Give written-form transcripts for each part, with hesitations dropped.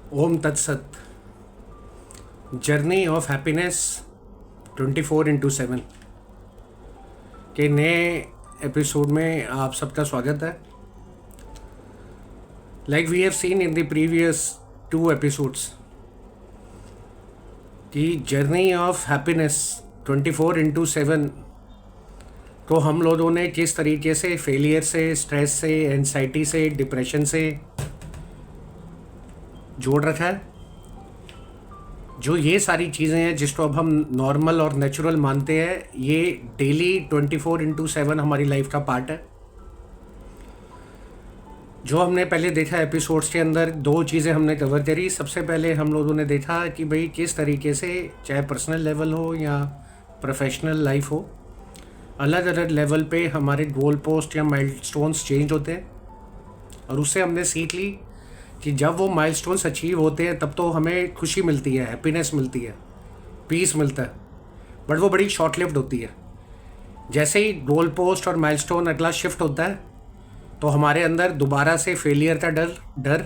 ओम तत्सत। Journey of happiness 24/7 के नए एपिसोड में आप सबका स्वागत है। Like we have seen in the previous 2 episodes कि जर्नी ऑफ हैप्पीनेस 24/7 को हम लोगों ने किस तरीके से फेलियर से, स्ट्रेस से, एंजाइटी से, डिप्रेशन से जोड़ रखा है। जो ये सारी चीज़ें हैं जिसको अब हम नॉर्मल और नेचुरल मानते हैं, ये डेली 24/7 हमारी लाइफ का पार्ट है। जो हमने पहले देखा एपिसोड्स के अंदर, 2 चीज़ें हमने कवर करी। सबसे पहले हम लोगों ने देखा कि भाई किस तरीके से, चाहे पर्सनल लेवल हो या प्रोफेशनल लाइफ हो, अलग अलग लेवल पे हमारे गोल पोस्ट या माइलस्टोन्स चेंज होते हैं। और उससे हमने सीख ली कि जब वो माइलस्टोन्स अचीव होते हैं तब तो हमें खुशी मिलती है, हैप्पीनेस मिलती है, पीस मिलता है, बट वो बड़ी शॉर्ट लिव्ड होती है। जैसे ही गोल पोस्ट और माइलस्टोन अगला शिफ्ट होता है तो हमारे अंदर दोबारा से फेलियर का डर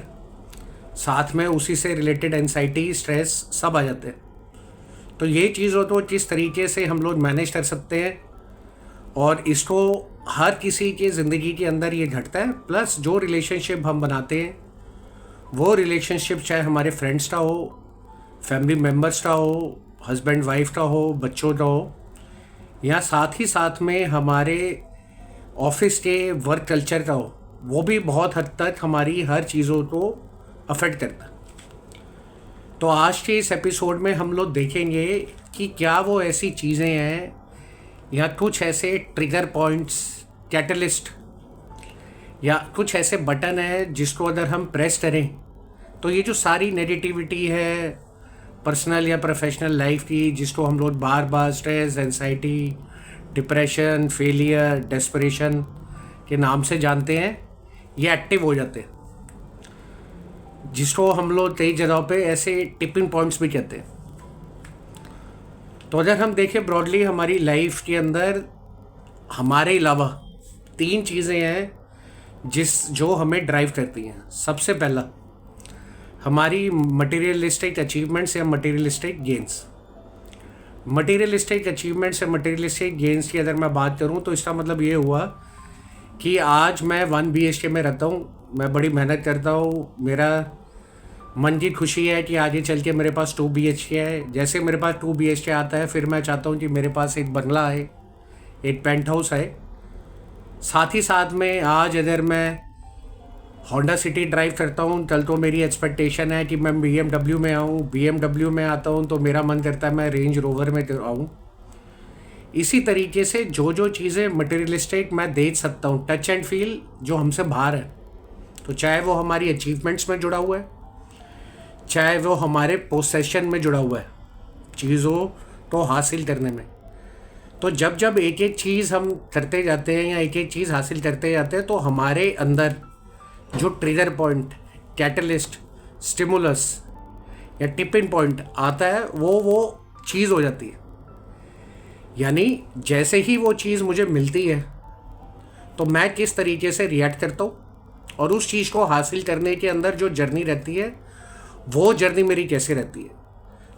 साथ में उसी से रिलेटेड एंजाइटी, स्ट्रेस सब आ जाते हैं। तो ये चीज़ हो तो किस तरीके से हम लोग मैनेज कर सकते हैं, और इसको हर किसी के ज़िंदगी के अंदर ये घटता है। प्लस जो रिलेशनशिप हम बनाते हैं, वो रिलेशनशिप चाहे हमारे फ्रेंड्स का हो, फैमिली मेम्बर्स का हो, हस्बैंड वाइफ का हो, बच्चों का हो, या साथ ही साथ में हमारे ऑफिस के वर्क कल्चर का हो, वो भी बहुत हद तक हमारी हर चीज़ों को अफेक्ट करता है। तो आज के इस एपिसोड में हम लोग देखेंगे कि क्या वो ऐसी चीज़ें हैं या कुछ ऐसे ट्रिगर पॉइंट्स, कैटलिस्ट, या कुछ ऐसे बटन है जिसको अगर हम प्रेस करें तो ये जो सारी नेगेटिविटी है पर्सनल या प्रोफेशनल लाइफ की, जिसको हम लोग बार बार stress, anxiety, depression, failure, desperation के नाम से जानते हैं, ये एक्टिव हो जाते हैं, जिसको हम लोग कई जगहों पे ऐसे टिपिंग पॉइंट्स भी कहते हैं। तो अगर हम देखें ब्रॉडली हमारी लाइफ के अंदर, हमारे अलावा 3 चीज़ें हैं जो हमें ड्राइव करती हैं। सबसे पहला हमारी मटेरियलिस्टिक अचीवमेंट्स या मटेरियलिस्टिक गेंस। मटेरियलिस्टिक अचीवमेंट्स या मटेरियलिस्टिक गेंस की अगर मैं बात करूं तो इसका मतलब ये हुआ कि आज मैं 1 BHK में रहता हूं, मैं बड़ी मेहनत करता हूं, मेरा मन की खुशी है कि आगे चल के मेरे पास 2 BHK है। जैसे मेरे पास 2 BHK आता है, फिर मैं चाहता हूँ कि मेरे पास एक बंगला है, एक पेंट हाउस है। साथ ही साथ में आज अगर मैं होंडा सिटी ड्राइव करता हूँ, कल तो मेरी एक्सपेक्टेशन है कि मैं BMW में आऊँ, BMW में आता हूँ तो मेरा मन करता है मैं रेंज रोवर में आऊँ। इसी तरीके से जो जो चीज़ें मटेरियलिस्टिक मैं देख सकता हूँ, टच एंड फील, जो हमसे बाहर है, तो चाहे वो हमारी अचीवमेंट्स में जुड़ा हुआ है, चाहे वो हमारे पोसेशन में जुड़ा हुआ है, चीज़ों को हासिल करने में। तो जब जब एक एक चीज़ हम करते जाते हैं या एक एक चीज़ हासिल करते जाते हैं, तो हमारे अंदर जो ट्रिगर पॉइंट, कैटलिस्ट, स्टिमुलस या टिपिंग पॉइंट आता है, वो चीज़ हो जाती है। यानी जैसे ही वो चीज़ मुझे मिलती है तो मैं किस तरीके से रिएक्ट करता हूँ, और उस चीज़ को हासिल करने के अंदर जो जर्नी रहती है, वो जर्नी मेरी कैसे रहती है।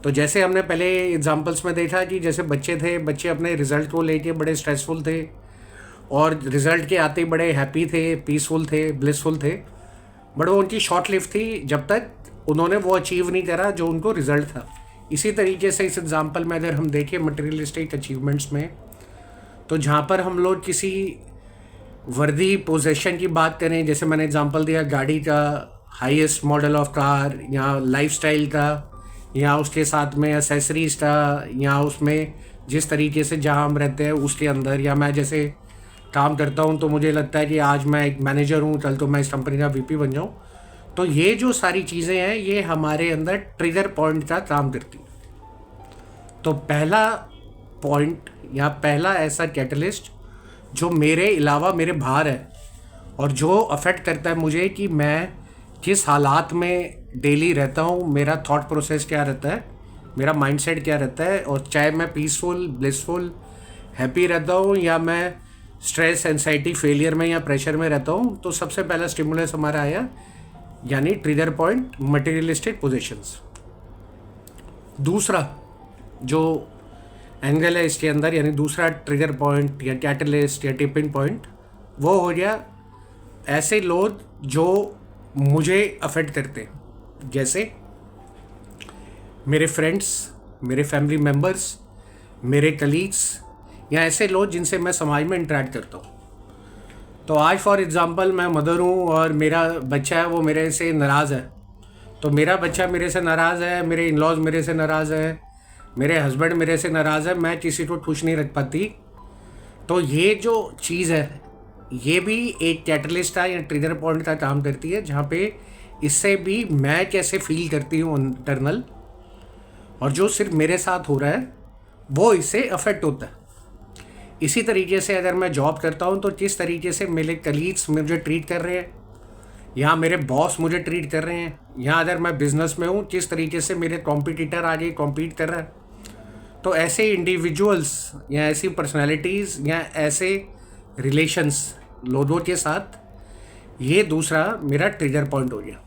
तो जैसे हमने पहले एग्जांपल्स में देखा कि जैसे बच्चे थे, बच्चे अपने रिज़ल्ट को लेके बड़े स्ट्रेसफुल थे, और रिज़ल्ट के आते बड़े हैप्पी थे, पीसफुल थे, ब्लिसफुल थे, बट वो उनकी शॉर्ट लिव थी जब तक उन्होंने वो अचीव नहीं करा जो उनको रिज़ल्ट था। इसी तरीके से इस एग्जांपल में अगर हम देखें मटेरियलिस्टिक अचीवमेंट्स में, तो जहाँ पर हम लोग किसी वर्दी पोजेशन की बात करें, जैसे मैंने एग्जांपल दिया गाड़ी का, हाईएस्ट मॉडल ऑफ कार, या लाइफस्टाइल का, या उसके साथ में एसेसरीज का, या उसमें जिस तरीके से जहाँ हम रहते हैं उसके अंदर, या मैं जैसे काम करता हूँ तो मुझे लगता है कि आज मैं एक मैनेजर हूँ, कल तो मैं इस कंपनी का VP बन जाऊँ। तो ये जो सारी चीज़ें हैं, ये हमारे अंदर ट्रिगर पॉइंट का काम करती है। तो पहला पॉइंट या पहला ऐसा कैटलिस्ट जो मेरे अलावा मेरे बाहर है, और जो अफेक्ट करता है मुझे कि मैं किस हालात में डेली रहता हूँ, मेरा थॉट प्रोसेस क्या रहता है, मेरा माइंडसेट क्या रहता है, और चाहे मैं पीसफुल, ब्लिसफुल, हैप्पी रहता हूँ, या मैं स्ट्रेस, एंजाइटी, फेलियर में या प्रेशर में रहता हूँ, तो सबसे पहला स्टिमुलस हमारा आया यानी ट्रिगर पॉइंट मटेरियलिस्टिक पोजीशंस। दूसरा जो एंगल है इसके अंदर, यानी दूसरा ट्रिगर पॉइंट या कैटलिस्ट या टिपिंग पॉइंट, वो हो गया ऐसे लोग जो मुझे अफेक्ट करते हैं, जैसे मेरे फ्रेंड्स, मेरे फैमिली मेम्बर्स, मेरे कलीग्स, या ऐसे लोग जिनसे मैं समाज में इंटरेक्ट करता हूँ। तो आज फॉर एग्ज़ाम्पल मैं मदर हूँ और मेरा बच्चा है वो मेरे से नाराज़ है, तो मेरा बच्चा मेरे से नाराज़ है, मेरे इन लॉज मेरे से नाराज़ है, मेरे हस्बैंड मेरे से नाराज़ है, मैं किसी को खुश नहीं रख पाती। तो ये जो चीज़ है ये भी एक कैटलिस्ट का या ट्रिगर पॉइंट का काम करती है, जहाँ पे इससे भी मैं कैसे फील करती हूँ इंटरनल, और जो सिर्फ मेरे साथ हो रहा है वो इससे अफेक्ट होता है। इसी तरीके से अगर मैं जॉब करता हूँ तो किस तरीके से मेरे कलीग्स मुझे ट्रीट कर रहे हैं, या मेरे बॉस मुझे ट्रीट कर रहे हैं, या अगर मैं बिज़नेस में हूँ किस तरीके से मेरे कॉम्पिटिटर आगे कॉम्पीट कर रहा है। तो ऐसे इंडिविजुअल्स या ऐसी पर्सनालिटीज़ या ऐसे रिलेशंस लोगों के साथ, ये दूसरा मेरा ट्रिगर पॉइंट हो गया।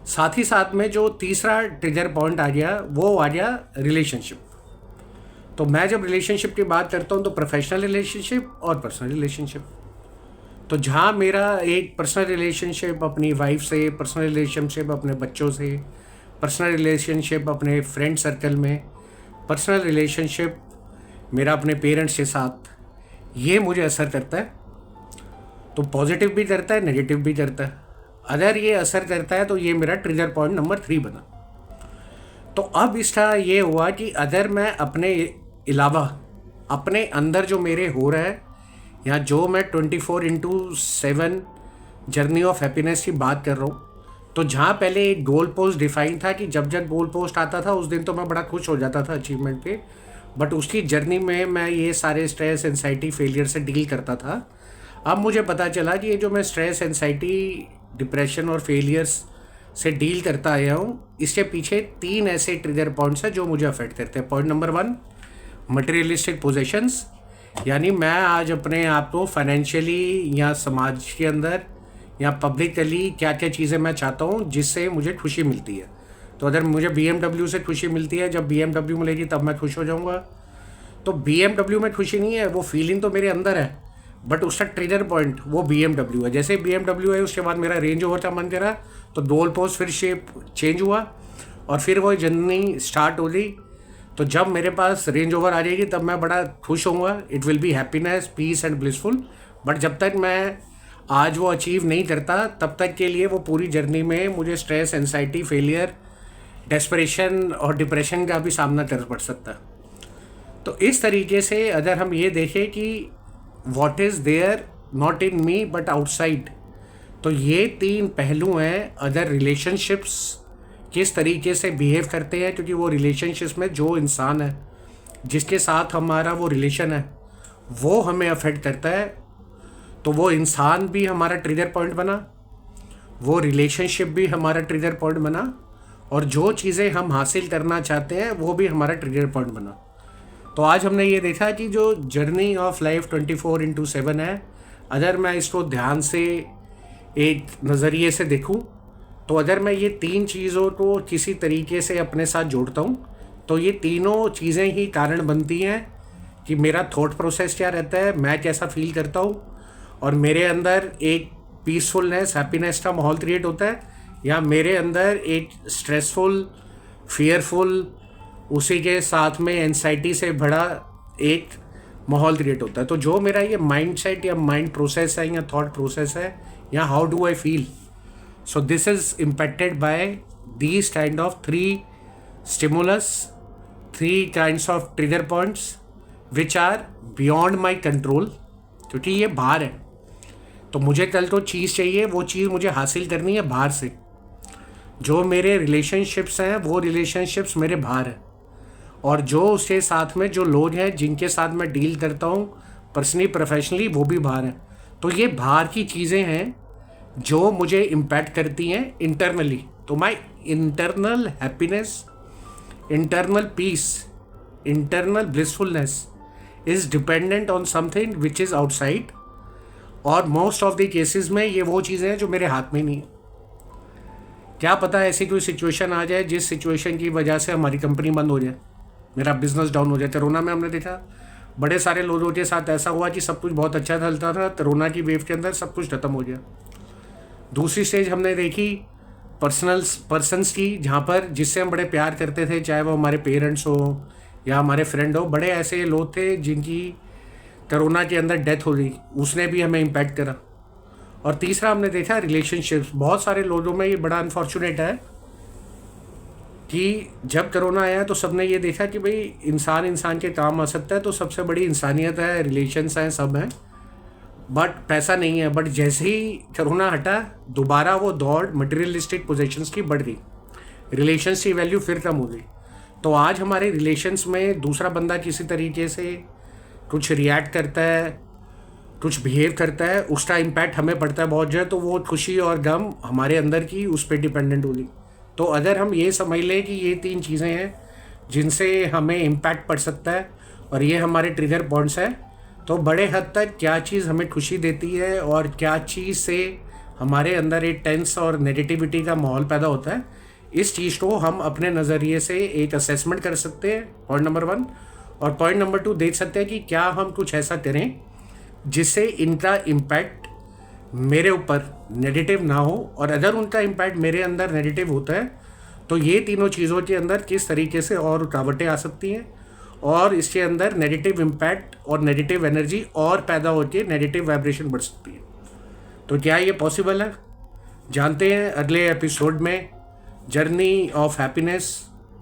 साथ ही साथ में जो तीसरा ट्रिगर पॉइंट आ गया वो आ गया रिलेशनशिप। तो मैं जब रिलेशनशिप की बात करता हूँ तो प्रोफेशनल रिलेशनशिप और पर्सनल रिलेशनशिप। तो जहाँ मेरा एक पर्सनल रिलेशनशिप अपनी वाइफ से, पर्सनल रिलेशनशिप अपने बच्चों से, पर्सनल रिलेशनशिप अपने फ्रेंड सर्कल में, पर्सनल रिलेशनशिप मेरा अपने पेरेंट्स के साथ, ये मुझे असर करता है। तो पॉजिटिव भी करता है, नेगेटिव भी करता है। अगर ये असर करता है तो ये मेरा ट्रिगर पॉइंट नंबर 3 बना। तो अब इसका ये हुआ कि अगर मैं अपने अलावा अपने अंदर जो मेरे हो रहा है, या जो मैं 24/7 जर्नी ऑफ हैप्पीनेस की बात कर रहा हूँ, तो जहाँ पहले एक गोल पोस्ट डिफाइन था कि जब जब गोल पोस्ट आता था उस दिन तो मैं बड़ा खुश हो जाता था अचीवमेंट पे, बट उसकी जर्नी में मैं ये सारे स्ट्रेस, एंजाइटी, फेलियर से डील करता था। अब मुझे पता चला कि ये जो मैं स्ट्रेस, एंजाइटी, डिप्रेशन और फेलियर्स से डील करता आया हूँ, इसके पीछे 3 ऐसे ट्रिगर पॉइंट्स हैं जो मुझे अफेक्ट करते हैं। पॉइंट नंबर 1, मटेरियलिस्टिक पोजेशंस, यानी मैं आज अपने आप को फाइनेंशियली या समाज के अंदर या पब्लिकली क्या क्या चीज़ें मैं चाहता हूँ जिससे मुझे खुशी मिलती है। तो अगर मुझे BMW से खुशी मिलती है, जब BMW मिलेगी तब मैं खुश हो जाऊँगा। तो BMW में खुशी नहीं है, वो फीलिंग तो मेरे अंदर है, बट उसका ट्रिगर पॉइंट वो BMW है। जैसे BMW है उसके बाद मेरा रेंज ओवर का मन करा, तो गोल पोस्ट फिर शेप चेंज हुआ और फिर वो जर्नी स्टार्ट हो गई। तो जब मेरे पास रेंज ओवर आ जाएगी तब मैं बड़ा खुश होऊंगा, it will be happiness, peace and blissful. But जब तक मैं आज वो अचीव नहीं करता तब तक के लिए वो पूरी जर्नी में मुझे स्ट्रेस, एंजाइटी, फेलियर, डेस्परेशन और डिप्रेशन का भी सामना कर पड़ सकता है। तो इस तरीके से अगर हम ये देखें कि what is there not in me but outside, तो ये 3 पहलू हैं। अदर रिलेशनशिप्स किस तरीके से बिहेव करते हैं, क्योंकि वो रिलेशनशिप्स में जो इंसान है जिसके साथ हमारा वो रिलेशन है वो हमें अफेक्ट करता है। तो वो इंसान भी हमारा ट्रिगर पॉइंट बना, वो रिलेशनशिप भी हमारा ट्रिगर पॉइंट बना, और जो चीज़ें हम हासिल करना चाहते हैं वो भी हमारा ट्रिगर पॉइंट बना। तो आज हमने ये देखा कि जो जर्नी ऑफ लाइफ 24/7 है, अगर मैं इसको ध्यान से एक नज़रिए से देखूं, तो अगर मैं ये 3 चीज़ों को किसी तरीके से अपने साथ जोड़ता हूँ तो ये तीनों चीज़ें ही कारण बनती हैं कि मेरा थॉट प्रोसेस क्या रहता है, मैं कैसा फील करता हूँ, और मेरे अंदर एक पीसफुलनेस, हैप्पीनेस का माहौल क्रिएट होता है, या मेरे अंदर एक स्ट्रेसफुल, फियरफुल, उसी के साथ में एंजाइटी से भरा एक माहौल क्रिएट होता है। तो जो मेरा ये माइंड सेट या माइंड प्रोसेस है या थॉट प्रोसेस है, या how do I feel, so this is impacted by these kind of 3 stimulus, 3 kinds of trigger points which are beyond my control, क्योंकि ये बाहर है। तो मुझे कल तो चीज़ चाहिए, वो चीज़ मुझे हासिल करनी है बाहर से। जो मेरे रिलेशनशिप्स हैं वो रिलेशनशिप्स मेरे बाहर हैं, और जो उसके साथ में जो लोग हैं जिनके साथ मैं डील करता हूँ पर्सनली, प्रोफेशनली, वो भी बाहर हैं। तो ये बाहर की चीज़ें हैं जो मुझे इम्पैक्ट करती हैं इंटरनली। तो my internal happiness, internal peace, internal blissfulness is dependent on something which is outside, और मोस्ट ऑफ द केसेस में ये वो चीज़ें हैं जो मेरे हाथ में नहीं है। क्या पता ऐसी कोई सिचुएशन आ जाए जिस सिचुएशन की वजह से हमारी कंपनी बंद हो जाए, मेरा बिजनेस डाउन हो जाए। कोरोना में हमने देखा बड़े सारे लोगों के साथ ऐसा हुआ कि सब कुछ बहुत अच्छा चलता था, कोरोना की वेव के अंदर सब कुछ खत्म हो गया। दूसरी स्टेज हमने देखी पर्सनस की, जहाँ पर जिससे हम बड़े प्यार करते थे, चाहे वो हमारे पेरेंट्स हो या हमारे फ्रेंड हो, बड़े ऐसे लोग थे जिनकी कोरोना के अंदर डेथ हो गई, उसने भी हमें इम्पैक्ट करा। और तीसरा हमने देखा रिलेशनशिप्स। बहुत सारे लोगों में ये बड़ा अनफॉर्चुनेट है कि जब कोरोना आया तो सबने ये देखा कि भाई इंसान इंसान के काम आ सकता है, तो सबसे बड़ी इंसानियत है, रिलेशंस हैं, सब हैं, बट पैसा नहीं है। बट जैसे ही कोरोना हटा, दोबारा वो दौड़ मटेरियलिस्टिक पोजेशंस की बढ़ गई, रिलेशंस की वैल्यू फिर कम हो गई। तो आज हमारे रिलेशंस में दूसरा बंदा किसी तरीके से कुछ रिएक्ट करता है, कुछ बिहेव करता है, उसका इम्पैक्ट हमें पड़ता है बहुत ज़्यादा, तो वो खुशी और गम हमारे अंदर की उस पर डिपेंडेंट होगी। तो अगर हम ये समझ लें कि ये 3 चीज़ें हैं जिनसे हमें इम्पैक्ट पड़ सकता है और ये हमारे ट्रिगर पॉइंट्स हैं, तो बड़े हद तक क्या चीज़ हमें खुशी देती है और क्या चीज़ से हमारे अंदर एक टेंस और नेगेटिविटी का माहौल पैदा होता है, इस चीज़ को हम अपने नज़रिए से एक असेसमेंट कर सकते हैं, पॉइंट नंबर 1। और पॉइंट नंबर 2 देख सकते हैं कि क्या हम कुछ ऐसा करें जिससे इनका इम्पैक्ट मेरे ऊपर नेगेटिव ना हो, और अगर उनका इम्पैक्ट मेरे अंदर नेगेटिव होता है तो ये तीनों चीज़ों के अंदर किस तरीके से और रुकावटें आ सकती हैं और इसके अंदर नेगेटिव इम्पैक्ट और नेगेटिव एनर्जी और पैदा होकर नेगेटिव वाइब्रेशन बढ़ सकती है। तो क्या ये पॉसिबल है, जानते हैं अगले एपिसोड में, जर्नी ऑफ हैप्पीनेस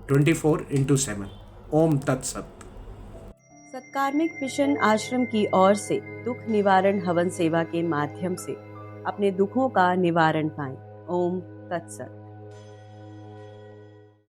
24/7। ओम तत्सत। सत्कार्मिक मिशन आश्रम की ओर से दुख निवारण हवन सेवा के माध्यम से अपने दुखों का निवारण पाएं। ओम तत्सत।